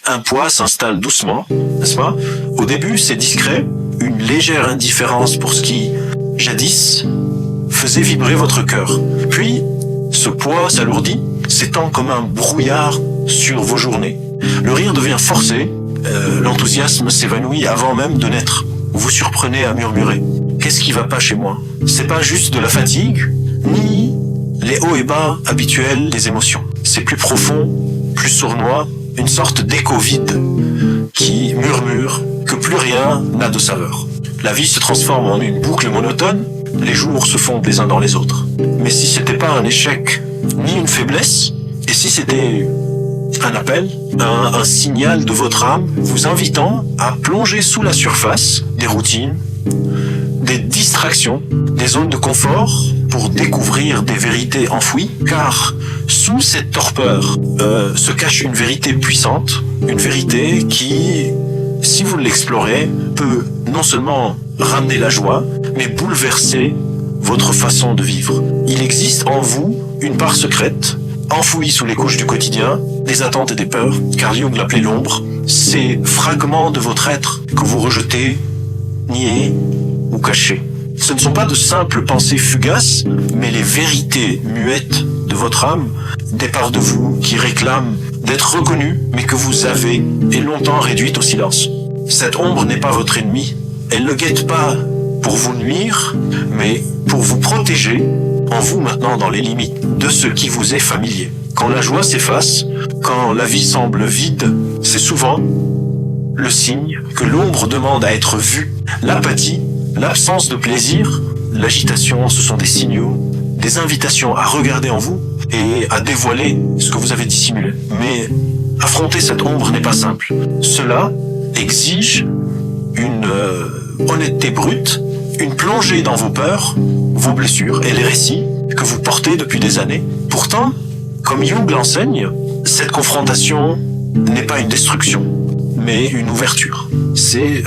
un poids s'installe doucement, n'est-ce pas? Au début, c'est discret, une légère indifférence pour ce qui, jadis, faisait vibrer votre cœur. Puis, ce poids s'alourdit, s'étend comme un brouillard sur vos journées. Le rire devient forcé, l'enthousiasme s'évanouit avant même de naître. Vous vous surprenez à murmurer. Qu'est-ce qui va pas chez moi? C'est pas juste de la fatigue, ni les hauts et bas habituels des émotions. C'est plus profond, plus sournois, une sorte d'écho vide qui murmure que plus rien n'a de saveur. La vie se transforme en une boucle monotone, les jours se fondent les uns dans les autres. Mais si c'était pas un échec, ni une faiblesse, et si c'était un appel, un signal de votre âme vous invitant à plonger sous la surface des routines, des distractions, des zones de confort pour découvrir des vérités enfouies, car sous cette torpeur se cache une vérité puissante, une vérité qui, si vous l'explorez, peut non seulement ramener la joie, mais bouleverser votre façon de vivre. Il existe en vous une part secrète, enfouie sous les couches du quotidien, des attentes et des peurs, Carl Jung l'appelait l'ombre, ces fragments de votre être que vous rejetez, niez ou cachez. Ce ne sont pas de simples pensées fugaces, mais les vérités muettes de votre âme, des parts de vous qui réclament d'être reconnues, mais que vous avez et longtemps réduites au silence. Cette ombre n'est pas votre ennemi, elle ne guette pas pour vous nuire, mais pour vous protéger, en vous maintenant dans les limites de ce qui vous est familier. Quand la joie s'efface, quand la vie semble vide, c'est souvent le signe que l'ombre demande à être vue. L'apathie, l'absence de plaisir, l'agitation, ce sont des signaux, des invitations à regarder en vous et à dévoiler ce que vous avez dissimulé. Mais affronter cette ombre n'est pas simple. Cela exige une honnêteté brute, une plongée dans vos peurs, vos blessures et les récits que vous portez depuis des années. Pourtant, comme Jung l'enseigne, cette confrontation n'est pas une destruction, mais une ouverture. C'est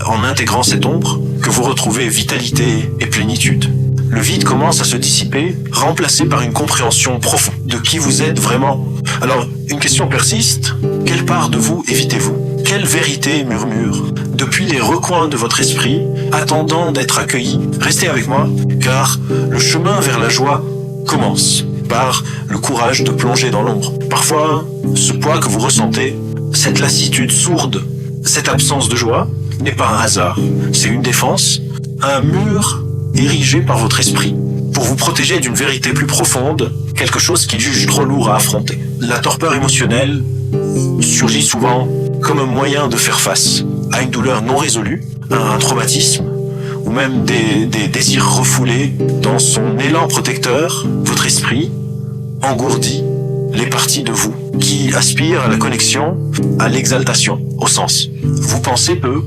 en intégrant cette ombre que vous retrouvez vitalité et plénitude. Le vide commence à se dissiper, remplacé par une compréhension profonde de qui vous êtes vraiment. Alors, une question persiste. Quelle part de vous évitez-vous? Quelle vérité murmure depuis les recoins de votre esprit, attendant d'être accueilli? Restez avec moi, car le chemin vers la joie commence par le courage de plonger dans l'ombre. Parfois, ce poids que vous ressentez, cette lassitude sourde, cette absence de joie, n'est pas un hasard. C'est une défense, un mur érigé par votre esprit, pour vous protéger d'une vérité plus profonde, quelque chose qu'il juge trop lourd à affronter. La torpeur émotionnelle surgit souvent comme un moyen de faire face à une douleur non résolue, à un traumatisme, ou même des désirs refoulés. Dans son élan protecteur, votre esprit engourdit les parties de vous qui aspirent à la connexion, à l'exaltation, au sens. Vous pensez peu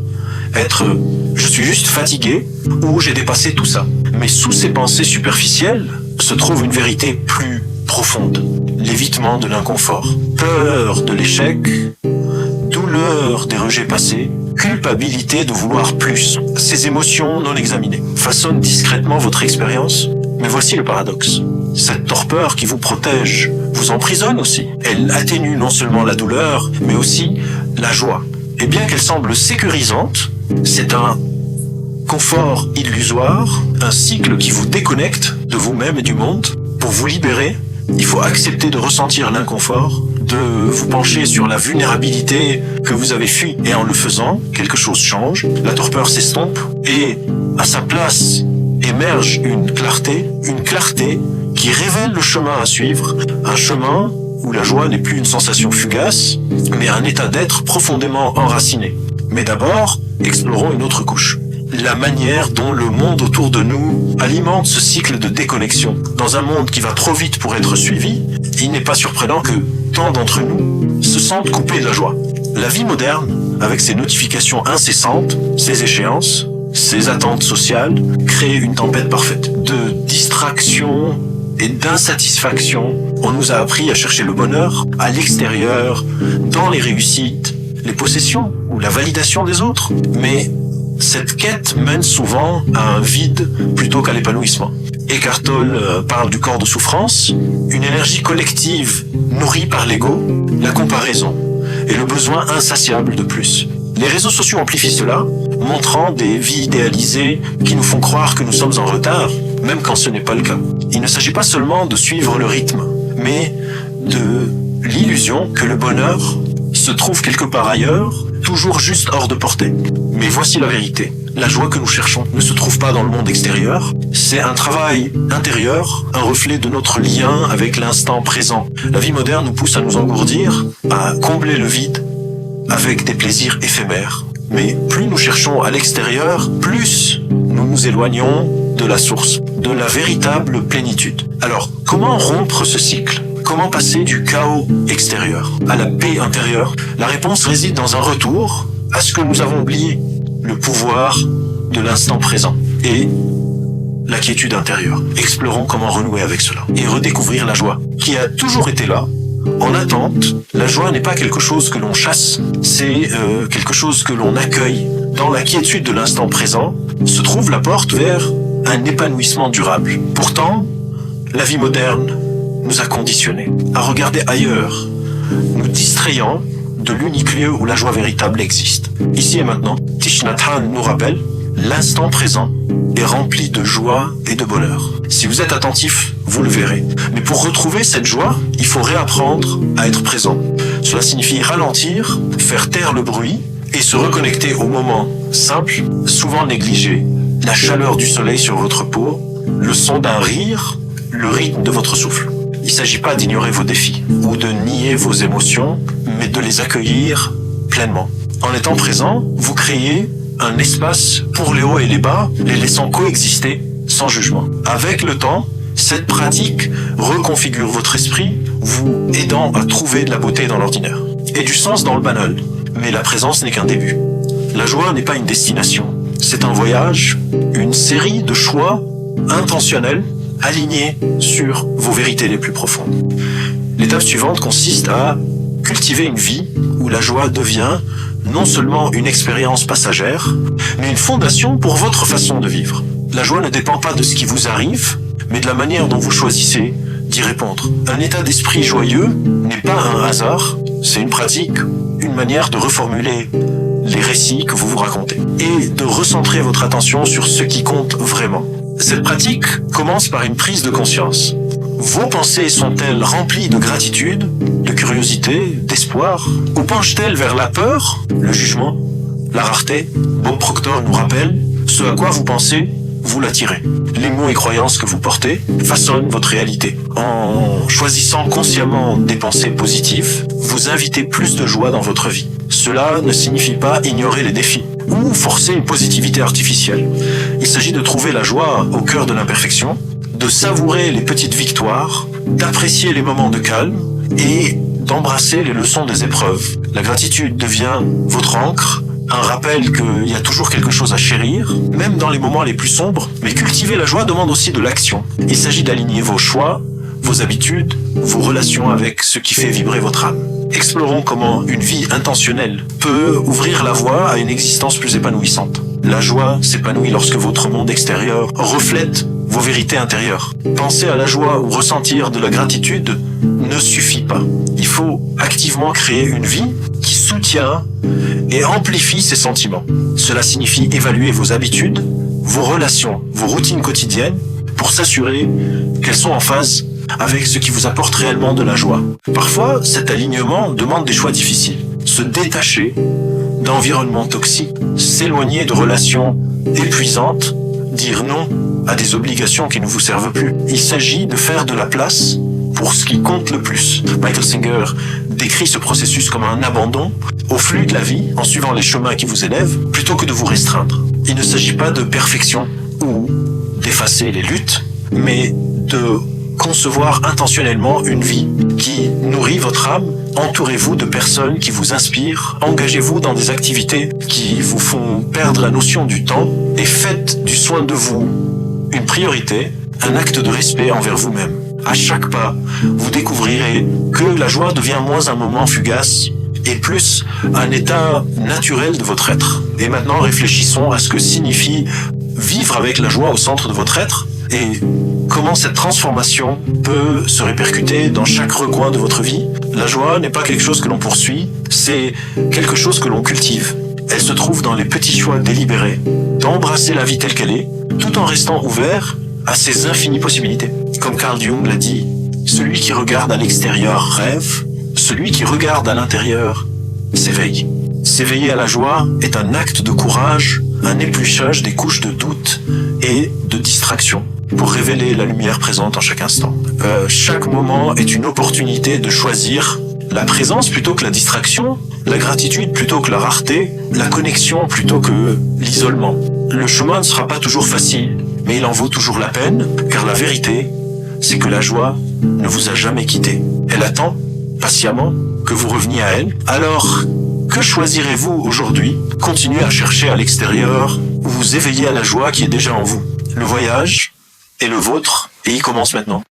être « je suis juste fatigué » ou « j'ai dépassé tout ça ». Mais sous ces pensées superficielles se trouve une vérité plus profonde. L'évitement de l'inconfort, peur de l'échec, douleur des rejets passés, culpabilité de vouloir plus. Ces émotions non examinées façonnent discrètement votre expérience. Mais voici le paradoxe. Cette torpeur qui vous protège vous emprisonne aussi. Elle atténue non seulement la douleur, mais aussi la joie. Et bien qu'elle semble sécurisante, c'est un confort illusoire, un cycle qui vous déconnecte de vous-même et du monde. Pour vous libérer, il faut accepter de ressentir l'inconfort, de vous pencher sur la vulnérabilité que vous avez fui. Et en le faisant, quelque chose change, la torpeur s'estompe et à sa place émerge une clarté qui révèle le chemin à suivre, un chemin où la joie n'est plus une sensation fugace, mais un état d'être profondément enraciné. Mais d'abord, explorons une autre couche. La manière dont le monde autour de nous alimente ce cycle de déconnexion. Dans un monde qui va trop vite pour être suivi, il n'est pas surprenant que tant d'entre nous se sentent coupés de la joie. La vie moderne, avec ses notifications incessantes, ses échéances, ses attentes sociales, crée une tempête parfaite de distraction et d'insatisfaction. On nous a appris à chercher le bonheur à l'extérieur, dans les réussites, les possessions ou la validation des autres. Mais cette quête mène souvent à un vide plutôt qu'à l'épanouissement. Eckhart Tolle parle du corps de souffrance, une énergie collective nourrie par l'ego, la comparaison et le besoin insatiable de plus. Les réseaux sociaux amplifient cela, montrant des vies idéalisées qui nous font croire que nous sommes en retard, même quand ce n'est pas le cas. Il ne s'agit pas seulement de suivre le rythme, mais de l'illusion que le bonheur se trouve quelque part ailleurs, toujours juste hors de portée. Mais voici la vérité. La joie que nous cherchons ne se trouve pas dans le monde extérieur. C'est un travail intérieur, un reflet de notre lien avec l'instant présent. La vie moderne nous pousse à nous engourdir, à combler le vide avec des plaisirs éphémères. Mais plus nous cherchons à l'extérieur, plus nous nous éloignons de la source, de la véritable plénitude. Alors, comment rompre ce cycle ? Comment passer du chaos extérieur à la paix intérieure ? La réponse réside dans un retour à ce que nous avons oublié, le pouvoir de l'instant présent et la quiétude intérieure. Explorons comment renouer avec cela et redécouvrir la joie qui a toujours été là. En attente, la joie n'est pas quelque chose que l'on chasse, c'est quelque chose que l'on accueille. Dans la quiétude de l'instant présent se trouve la porte vers un épanouissement durable. Pourtant, la vie moderne nous a conditionnés à regarder ailleurs, nous distrayant de l'unique lieu où la joie véritable existe. Ici et maintenant, Thich Nhat Hanh nous rappelle, l'instant présent est rempli de joie et de bonheur. Si vous êtes attentif, vous le verrez. Mais pour retrouver cette joie, il faut réapprendre à être présent. Cela signifie ralentir, faire taire le bruit et se reconnecter au moment simple, souvent négligé. La chaleur du soleil sur votre peau, le son d'un rire, le rythme de votre souffle. Il ne s'agit pas d'ignorer vos défis ou de nier vos émotions, mais de les accueillir pleinement. En étant présent, vous créez un espace pour les hauts et les bas, les laissant coexister sans jugement. Avec le temps, cette pratique reconfigure votre esprit, vous aidant à trouver de la beauté dans l'ordinaire et du sens dans le banal. Mais la présence n'est qu'un début. La joie n'est pas une destination. C'est un voyage, une série de choix intentionnels alignés sur vos vérités les plus profondes. L'étape suivante consiste à cultiver une vie où la joie devient non seulement une expérience passagère, mais une fondation pour votre façon de vivre. La joie ne dépend pas de ce qui vous arrive, mais de la manière dont vous choisissez d'y répondre. Un état d'esprit joyeux n'est pas un hasard, c'est une pratique, une manière de reformuler les récits que vous vous racontez et de recentrer votre attention sur ce qui compte vraiment. Cette pratique commence par une prise de conscience. Vos pensées sont-elles remplies de gratitude, de curiosité, d'espoir, ou penchent-elles vers la peur, le jugement, la rareté ? Bob Proctor nous rappelle, ce à quoi vous pensez, vous l'attirez. Les mots et croyances que vous portez façonnent votre réalité. En choisissant consciemment des pensées positives, vous invitez plus de joie dans votre vie. Cela ne signifie pas ignorer les défis ou forcer une positivité artificielle. Il s'agit de trouver la joie au cœur de l'imperfection, de savourer les petites victoires, d'apprécier les moments de calme et d'embrasser les leçons des épreuves. La gratitude devient votre ancre, un rappel qu'il y a toujours quelque chose à chérir, même dans les moments les plus sombres. Mais cultiver la joie demande aussi de l'action. Il s'agit d'aligner vos choix, vos habitudes, vos relations avec ce qui fait vibrer votre âme. Explorons comment une vie intentionnelle peut ouvrir la voie à une existence plus épanouissante. La joie s'épanouit lorsque votre monde extérieur reflète vos vérités intérieures. Penser à la joie ou ressentir de la gratitude ne suffit pas. Il faut activement créer une vie qui soutient et amplifie ces sentiments. Cela signifie évaluer vos habitudes, vos relations, vos routines quotidiennes pour s'assurer qu'elles sont en phase avec ce qui vous apporte réellement de la joie. Parfois, cet alignement demande des choix difficiles. Se détacher d'environnements toxiques, s'éloigner de relations épuisantes, dire non à des obligations qui ne vous servent plus. Il s'agit de faire de la place pour ce qui compte le plus. Michael Singer décrit ce processus comme un abandon au flux de la vie en suivant les chemins qui vous élèvent plutôt que de vous restreindre. Il ne s'agit pas de perfection ou d'effacer les luttes, mais de concevoir intentionnellement une vie qui nourrit votre âme. Entourez-vous de personnes qui vous inspirent, engagez-vous dans des activités qui vous font perdre la notion du temps et faites du soin de vous une priorité, un acte de respect envers vous-même. À chaque pas, vous découvrirez que la joie devient moins un moment fugace et plus un état naturel de votre être. Et maintenant, réfléchissons à ce que signifie vivre avec la joie au centre de votre être et comment cette transformation peut se répercuter dans chaque recoin de votre vie, La joie n'est pas quelque chose que l'on poursuit, c'est quelque chose que l'on cultive. Elle se trouve dans les petits choix délibérés, d'embrasser la vie telle qu'elle est, tout en restant ouvert à ses infinies possibilités. Comme Carl Jung l'a dit, celui qui regarde à l'extérieur rêve, celui qui regarde à l'intérieur s'éveille. S'éveiller à la joie est un acte de courage, un épluchage des couches de doute et de distraction pour révéler la lumière présente en chaque instant. Chaque moment est une opportunité de choisir la présence plutôt que la distraction, la gratitude plutôt que la rareté, la connexion plutôt que l'isolement. Le chemin ne sera pas toujours facile, mais il en vaut toujours la peine, car la vérité, c'est que la joie ne vous a jamais quitté. Elle attend, patiemment, que vous reveniez à elle. Alors, que choisirez-vous aujourd'hui? Continuez à chercher à l'extérieur ou vous éveillez à la joie qui est déjà en vous. Le voyage est le vôtre et il commence maintenant.